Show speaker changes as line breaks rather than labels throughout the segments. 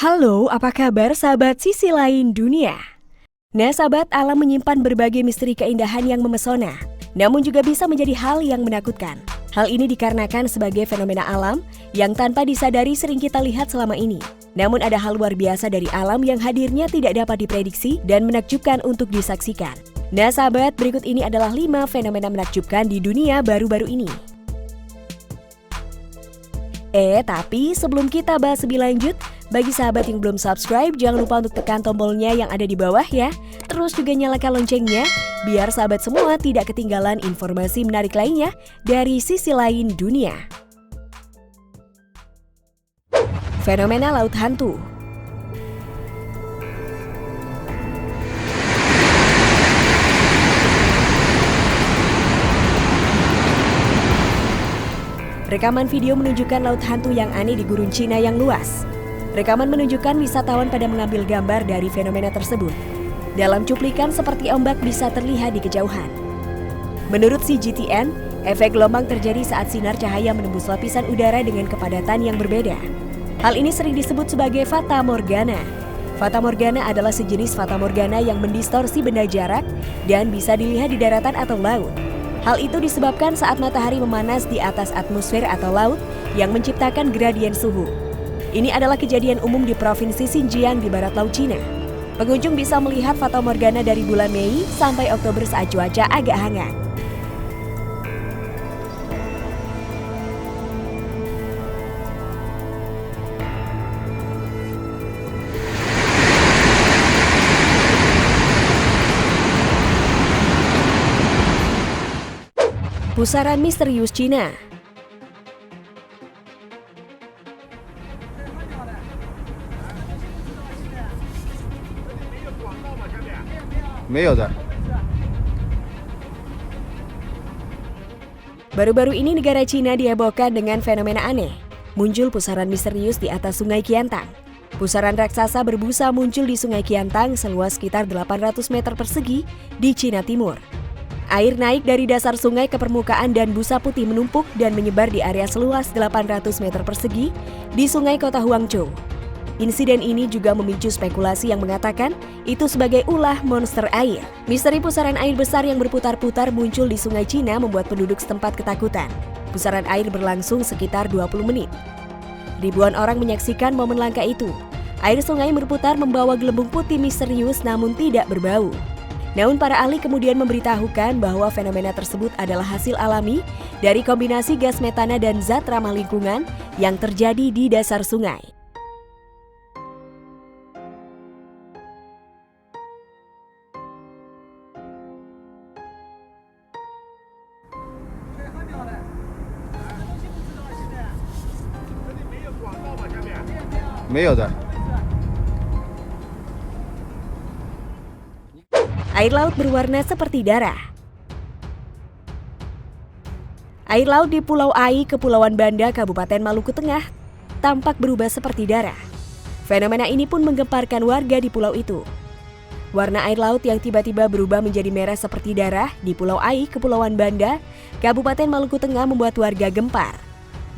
Halo, apa kabar sahabat sisi lain dunia? Nah sahabat, alam menyimpan berbagai misteri keindahan yang memesona, namun juga bisa menjadi hal yang menakutkan. Hal ini dikarenakan sebagai fenomena alam yang tanpa disadari sering kita lihat selama ini. Namun ada hal luar biasa dari alam yang hadirnya tidak dapat diprediksi dan menakjubkan untuk disaksikan. Nah sahabat, berikut ini adalah 5 fenomena menakjubkan di dunia baru-baru ini. Tapi sebelum kita bahas lebih lanjut, bagi sahabat yang belum subscribe, jangan lupa untuk tekan tombolnya yang ada di bawah ya. Terus juga nyalakan loncengnya, biar sahabat semua tidak ketinggalan informasi menarik lainnya dari sisi lain dunia. Fenomena laut hantu. Rekaman video menunjukkan laut hantu yang aneh di gurun Cina yang luas. Rekaman menunjukkan wisatawan pada mengambil gambar dari fenomena tersebut. Dalam cuplikan seperti ombak bisa terlihat di kejauhan. Menurut CGTN, efek gelombang terjadi saat sinar cahaya menembus lapisan udara dengan kepadatan yang berbeda. Hal ini sering disebut sebagai fata morgana. Fata morgana adalah sejenis fata morgana yang mendistorsi benda jarak dan bisa dilihat di daratan atau laut. Hal itu disebabkan saat matahari memanas di atas atmosfer atau laut yang menciptakan gradien suhu. Ini adalah kejadian umum di Provinsi Xinjiang di barat laut Cina. Pengunjung bisa melihat fata morgana dari bulan Mei sampai Oktober saat cuaca agak hangat. Pusaran misterius Cina. Baru-baru ini negara Cina dihebohkan dengan fenomena aneh. Muncul pusaran misterius di atas Sungai Qiantang. Pusaran raksasa berbusa muncul di Sungai Qiantang seluas sekitar 800 meter persegi di Cina Timur. Air naik dari dasar sungai ke permukaan dan busa putih menumpuk dan menyebar di area seluas 800 meter persegi di sungai kota Huangzhou. Insiden ini juga memicu spekulasi yang mengatakan itu sebagai ulah monster air. Misteri pusaran air besar yang berputar-putar muncul di sungai Cina membuat penduduk setempat ketakutan. Pusaran air berlangsung sekitar 20 menit. Ribuan orang menyaksikan momen langka itu. Air sungai berputar membawa gelembung putih misterius namun tidak berbau. Namun para ahli kemudian memberitahukan bahwa fenomena tersebut adalah hasil alami dari kombinasi gas metana dan zat ramah lingkungan yang terjadi di dasar sungai. Air laut berwarna seperti darah. Air laut di Pulau Ai, Kepulauan Banda, Kabupaten Maluku Tengah, tampak berubah seperti darah. Fenomena ini pun menggemparkan warga di pulau itu. Warna air laut yang tiba-tiba berubah menjadi merah seperti darah di Pulau Ai, Kepulauan Banda, Kabupaten Maluku Tengah membuat warga gempar.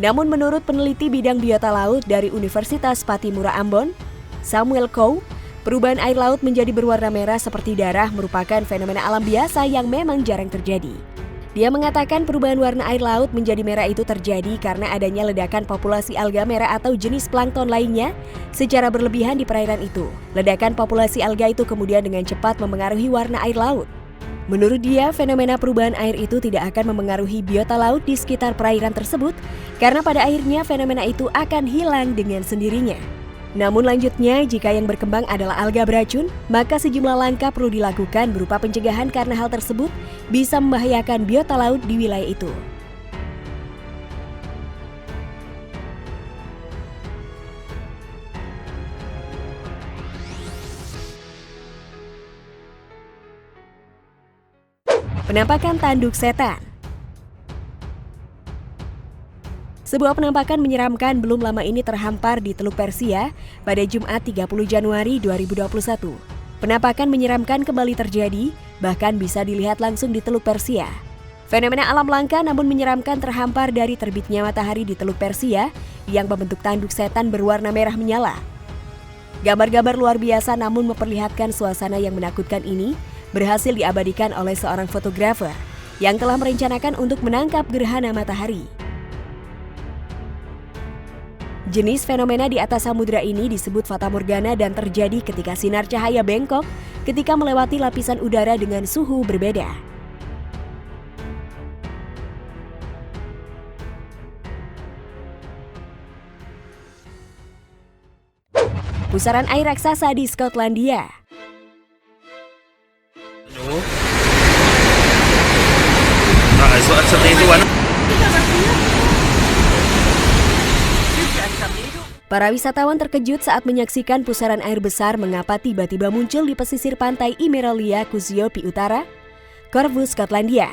Namun menurut peneliti bidang biota laut dari Universitas Patimura Ambon, Samuel Kow, perubahan air laut menjadi berwarna merah seperti darah merupakan fenomena alam biasa yang memang jarang terjadi. Dia mengatakan perubahan warna air laut menjadi merah itu terjadi karena adanya ledakan populasi alga merah atau jenis plankton lainnya secara berlebihan di perairan itu. Ledakan populasi alga itu kemudian dengan cepat memengaruhi warna air laut. Menurut dia, fenomena perubahan air itu tidak akan memengaruhi biota laut di sekitar perairan tersebut karena pada akhirnya fenomena itu akan hilang dengan sendirinya. Namun lanjutnya, jika yang berkembang adalah alga beracun, maka sejumlah langkah perlu dilakukan berupa pencegahan karena hal tersebut bisa membahayakan biota laut di wilayah itu. Penampakan tanduk setan. Sebuah penampakan menyeramkan belum lama ini terhampar di Teluk Persia pada Jumat 30 Januari 2021. Penampakan menyeramkan kembali terjadi, bahkan bisa dilihat langsung di Teluk Persia. Fenomena alam langka namun menyeramkan terhampar dari terbitnya matahari di Teluk Persia yang membentuk tanduk setan berwarna merah menyala. Gambar-gambar luar biasa namun memperlihatkan suasana yang menakutkan ini berhasil diabadikan oleh seorang fotografer yang telah merencanakan untuk menangkap gerhana matahari. Jenis fenomena di atas samudera ini disebut fatamorgana dan terjadi ketika sinar cahaya bengkok ketika melewati lapisan udara dengan suhu berbeda. Pusaran air raksasa di Skotlandia. Para wisatawan terkejut saat menyaksikan pusaran air besar mengapa tiba-tiba muncul di pesisir pantai Imeralia, Kusiopi Utara, Corfu, Skotlandia.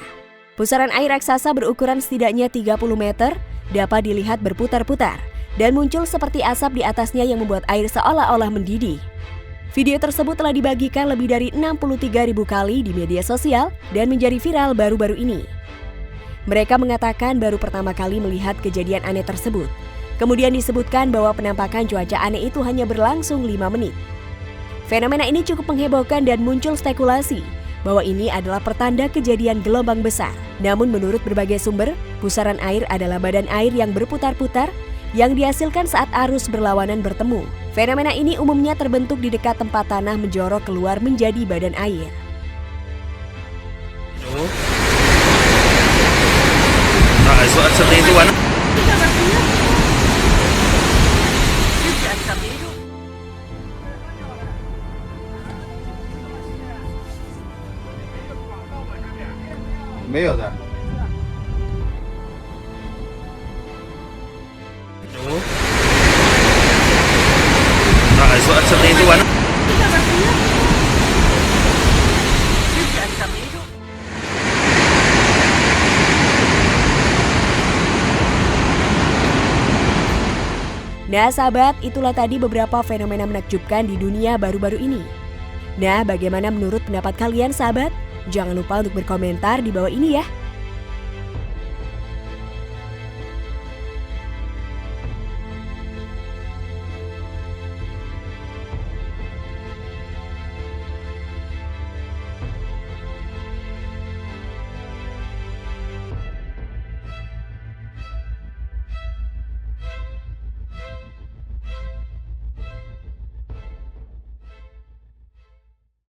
Pusaran air raksasa berukuran setidaknya 30 meter dapat dilihat berputar-putar dan muncul seperti asap di atasnya yang membuat air seolah-olah mendidih. Video tersebut telah dibagikan lebih dari 63.000 kali di media sosial dan menjadi viral baru-baru ini. Mereka mengatakan baru pertama kali melihat kejadian aneh tersebut. Kemudian disebutkan bahwa penampakan cuaca aneh itu hanya berlangsung 5 menit. Fenomena ini cukup menghebohkan dan muncul spekulasi bahwa ini adalah pertanda kejadian gelombang besar. Namun menurut berbagai sumber, pusaran air adalah badan air yang berputar-putar yang dihasilkan saat arus berlawanan bertemu. Fenomena ini umumnya terbentuk di dekat tempat tanah menjorok keluar menjadi badan air. Nah sahabat, itulah tadi beberapa fenomena menakjubkan di dunia baru-baru ini. Nah, bagaimana menurut pendapat kalian sahabat? Jangan lupa untuk berkomentar di bawah ini ya.